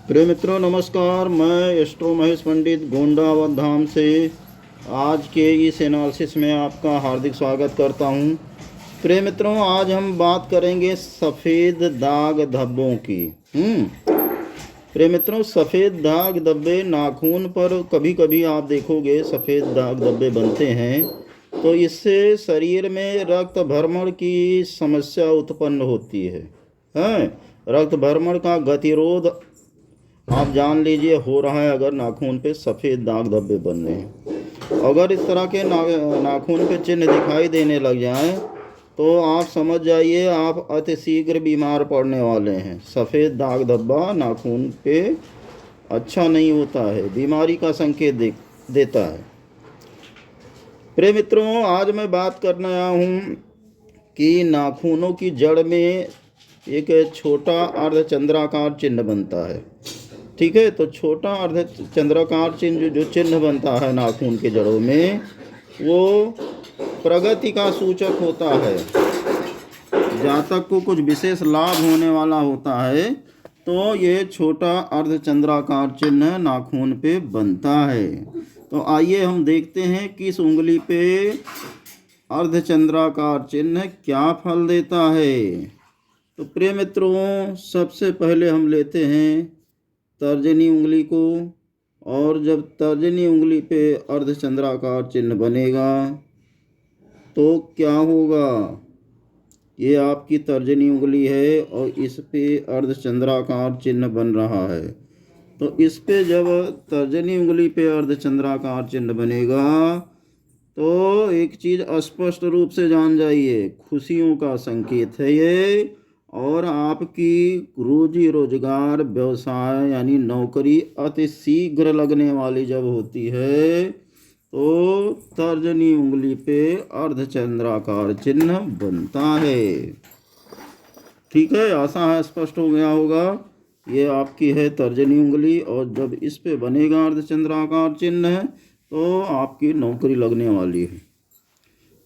प्रिय मित्रों नमस्कार। मैं एस्ट्रो महेश पंडित गोंडावत धाम से आज के इस एनालिसिस में आपका हार्दिक स्वागत करता हूं। प्रिय मित्रों, आज हम बात करेंगे सफ़ेद दाग धब्बों की। प्रिय मित्रों, सफ़ेद दाग धब्बे नाखून पर कभी कभी आप देखोगे सफ़ेद दाग धब्बे बनते हैं, तो इससे शरीर में रक्त भ्रमण की समस्या उत्पन्न होती है। रक्त भ्रमण का गतिरोध आप जान लीजिए हो रहा है अगर नाखून पे सफ़ेद दाग धब्बे बन रहे हैं। अगर इस तरह के नाखून पे चिन्ह दिखाई देने लग जाएं तो आप समझ जाइए आप अति शीघ्र बीमार पड़ने वाले हैं। सफ़ेद दाग धब्बा नाखून पे अच्छा नहीं होता है, बीमारी का संकेत देता है। प्रिय मित्रों, आज मैं बात करने आया हूँ कि नाखूनों की जड़ में एक छोटा अर्धचंद्राकार चिन्ह बनता है। ठीक है, तो छोटा अर्धचंद्राकार चिन्ह जो चिन्ह बनता है नाखून के जड़ों में, वो प्रगति का सूचक होता है। जातक को कुछ विशेष लाभ होने वाला होता है तो ये छोटा अर्धचंद्राकार चिन्ह नाखून पे बनता है। तो आइए हम देखते हैं कि इस उंगली पे अर्धचंद्राकार चिन्ह क्या फल देता है। तो प्रिय मित्रों, सबसे पहले हम लेते हैं तर्जनी उंगली को, और जब तर्जनी उंगली पे अर्धचंद्राकार चिन्ह बनेगा तो क्या होगा। ये आपकी तर्जनी उंगली है और इस पे अर्धचंद्राकार चिन्ह बन रहा है। तो इस पे जब तर्जनी उंगली पे अर्धचंद्राकार चिन्ह बनेगा तो एक चीज़ स्पष्ट रूप से जान जाइए, खुशियों का संकेत है ये। और आपकी रोजी रोजगार, व्यवसाय यानी नौकरी अति शीघ्र लगने वाली जब होती है तो तर्जनी उंगली पे अर्धचंद्राकार चिन्ह बनता है। ठीक है, आशा है स्पष्ट हो गया होगा। ये आपकी है तर्जनी उंगली, और जब इस पे बनेगा अर्धचंद्राकार चिन्ह तो आपकी नौकरी लगने वाली है।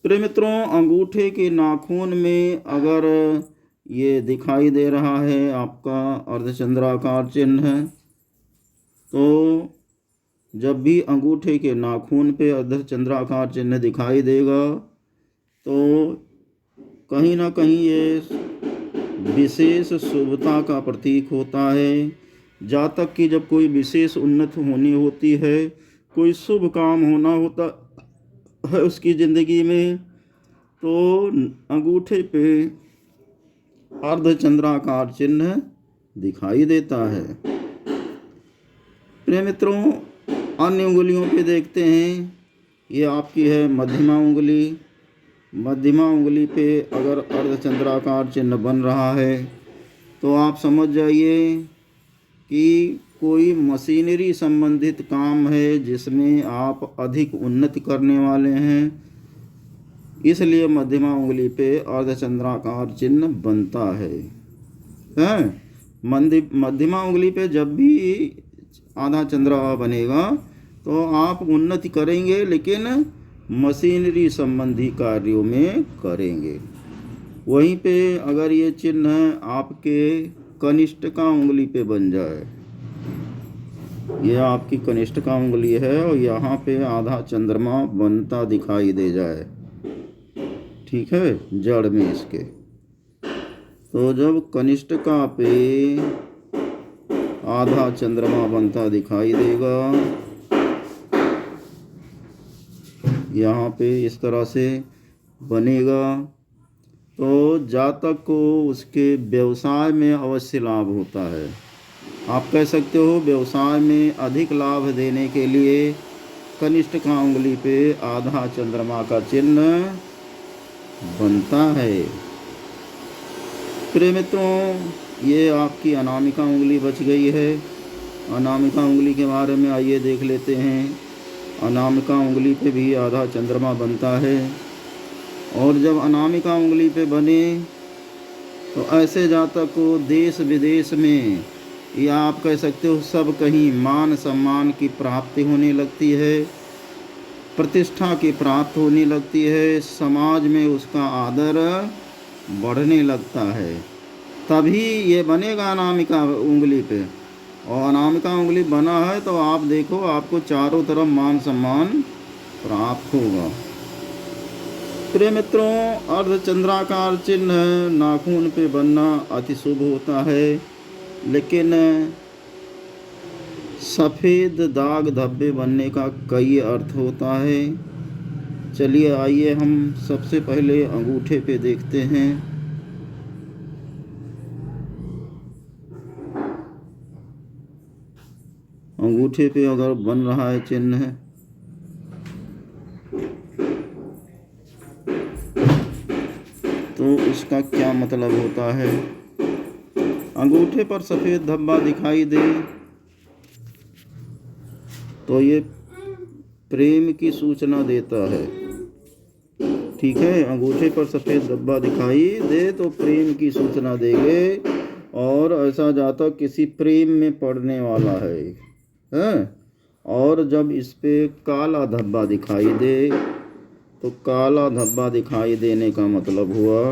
प्रिय मित्रों, अंगूठे के नाखून में अगर ये दिखाई दे रहा है आपका अर्धचंद्राकार चिन्ह, तो जब भी अंगूठे के नाखून पे अर्धचंद्राकार चिन्ह दिखाई देगा तो कहीं ना कहीं ये विशेष शुभता का प्रतीक होता है। जातक की जब कोई विशेष उन्नति होनी होती है, कोई शुभ काम होना होता है उसकी ज़िंदगी में, तो अंगूठे पे अर्धचंद्राकार चिन्ह दिखाई देता है। प्रिय मित्रों, अन्य उंगलियों पे देखते हैं। ये आपकी है मध्यमा उंगली। मध्यमा उंगली पे अगर अर्धचंद्राकार चिन्ह बन रहा है तो आप समझ जाइए कि कोई मशीनरी संबंधित काम है जिसमें आप अधिक उन्नति करने वाले हैं, इसलिए मध्यमा उंगली पे अर्धचंद्राकार चिन्ह बनता है। मध्यमा उंगली पे जब भी आधा चंद्रमा बनेगा तो आप उन्नति करेंगे, लेकिन मशीनरी संबंधी कार्यों में करेंगे। वहीं पे अगर ये चिन्ह आपके कनिष्ठिका उंगली पे बन जाए, ये आपकी कनिष्ठिका उंगली है और यहाँ पे आधा चंद्रमा बनता दिखाई दे जाए, ठीक है, जड़ में इसके, तो जब कनिष्ठिका पे आधा चंद्रमा बनता दिखाई देगा, यहाँ पे इस तरह से बनेगा, तो जातक को उसके व्यवसाय में अवश्य लाभ होता है। आप कह सकते हो व्यवसाय में अधिक लाभ देने के लिए कनिष्ठिका उंगली पे आधा चंद्रमा का चिन्ह बनता है। प्रिय मित्रों, ये आपकी अनामिका उंगली बच गई है। अनामिका उंगली के बारे में आइए देख लेते हैं। अनामिका उंगली पे भी आधा चंद्रमा बनता है, और जब अनामिका उंगली पे बने तो ऐसे जातक को देश विदेश में, या आप कह सकते हो सब कहीं, मान सम्मान की प्राप्ति होने लगती है, प्रतिष्ठा की प्राप्त होने लगती है, समाज में उसका आदर बढ़ने लगता है। तभी ये बनेगा अनामिका उंगली पे। और अनामिका उंगली बना है तो आप देखो आपको चारों तरफ मान सम्मान प्राप्त होगा। प्रिय मित्रों, अर्धचंद्राकार चिन्ह नाखून पे बनना अति शुभ होता है, लेकिन सफ़ेद दाग धब्बे बनने का कई अर्थ होता है। चलिए आइए हम सबसे पहले अंगूठे पे देखते हैं। अंगूठे पे अगर बन रहा है चिन्ह तो उसका क्या मतलब होता है। अंगूठे पर सफ़ेद धब्बा दिखाई दे तो ये प्रेम की सूचना देता है। ठीक है, अंगूठे पर सफ़ेद धब्बा दिखाई दे तो प्रेम की सूचना देंगे, और ऐसा जातक किसी प्रेम में पड़ने वाला है। और जब इस पे काला धब्बा दिखाई दे तो काला धब्बा दिखाई देने का मतलब हुआ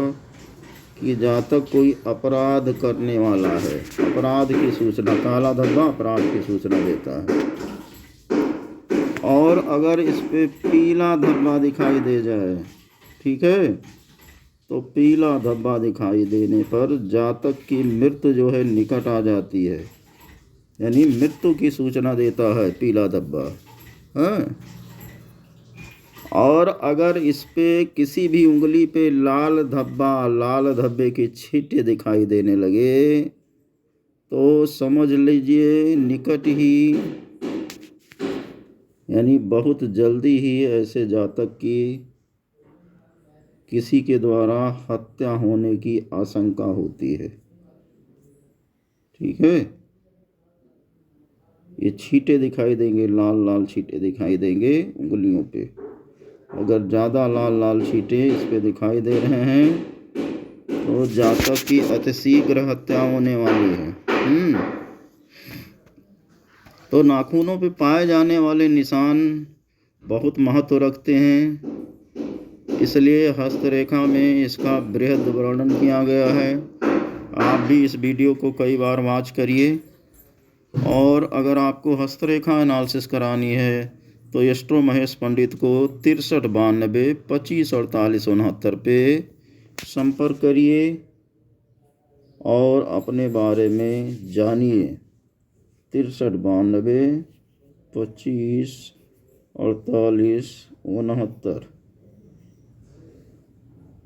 कि जातक कोई अपराध करने वाला है। अपराध की सूचना, काला धब्बा अपराध की सूचना देता है। और अगर इस पे पीला धब्बा दिखाई दे जाए, ठीक है, तो पीला धब्बा दिखाई देने पर जातक की मृत्यु जो है निकट आ जाती है, यानी मृत्यु की सूचना देता है पीला धब्बा। और अगर इस पे किसी भी उंगली पे लाल धब्बे के छींटे दिखाई देने लगे तो समझ लीजिए निकट ही, यानी बहुत जल्दी ही ऐसे जातक की किसी के द्वारा हत्या होने की आशंका होती है। ठीक है, ये छींटे दिखाई देंगे, लाल लाल छींटे दिखाई देंगे उंगलियों पे। अगर ज़्यादा लाल लाल छींटे इस पे दिखाई दे रहे हैं तो जातक की अतिशीघ्र हत्या होने वाली है। तो नाखूनों पे पाए जाने वाले निशान बहुत महत्व रखते हैं, इसलिए हस्तरेखा में इसका बृहद वर्णन किया गया है। आप भी इस वीडियो को कई बार वॉच करिए। और अगर आपको हस्तरेखा एनालिसिस करानी है तो एस्ट्रो महेश पंडित को 6392 25 48 69 पे संपर्क करिए और अपने बारे में जानिए। 6392 25 48 69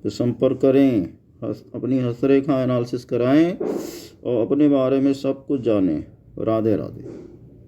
तो संपर्क करें, अपनी हस्तरेखा एनालिसिस कराएं और अपने बारे में सब कुछ जानें। राधे राधे।